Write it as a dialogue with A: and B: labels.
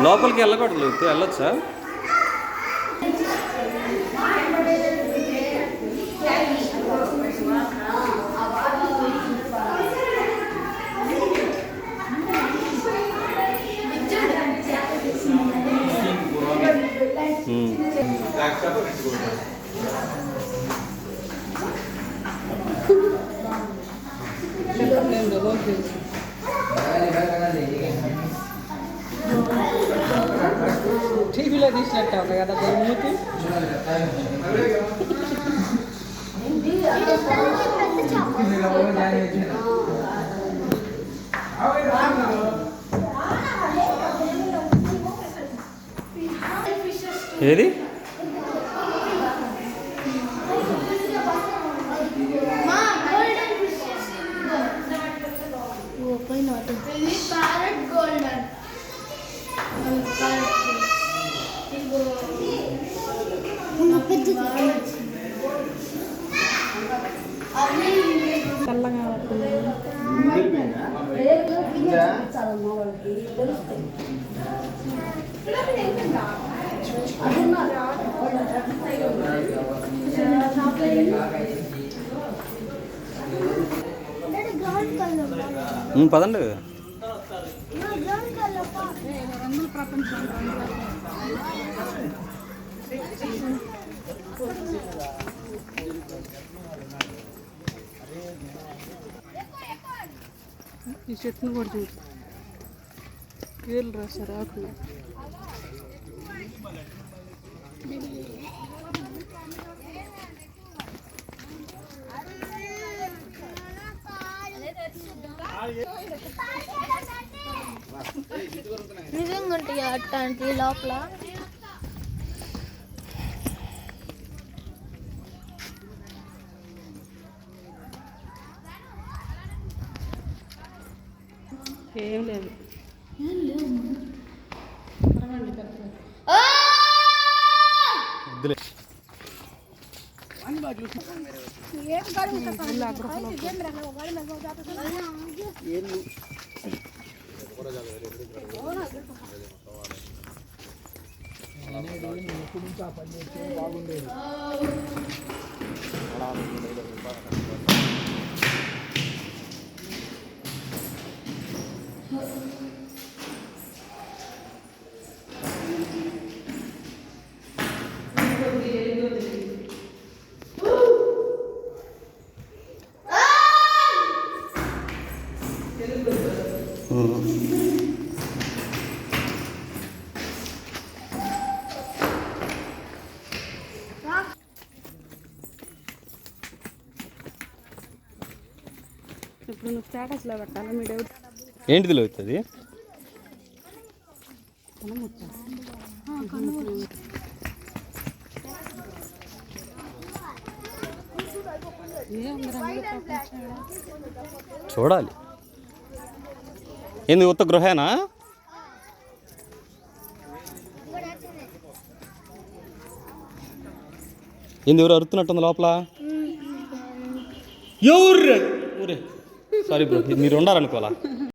A: లోపలికి వెళ్ళకూడదు, వెళ్ళొచ్చా?
B: టీవీలో తీసినట్టు ఉంది కదా దానికి.
A: ఏది పదండి.
B: ఈ చెట్టును కూడా చూడు, పేర్లు రాశారు ఆకులు.
C: నిజంగా ఉంటాయి అట్లాంటి లోపల.
B: ఏం లేదు. బాగుండేది. ఇప్పుడు నువ్వు స్టేటస్లో పెట్టాలి. మీ డౌట్
A: ఏంటిదిలో అవుతుంది? చూడాలి. ఏంది ఉత్త గృహేనా? ఏంది ఎవరు అరుతున్నట్టుంది లోపల? ఎవరు? సారీ బ్రో, మీరు ఉండాలనుకోవాలా?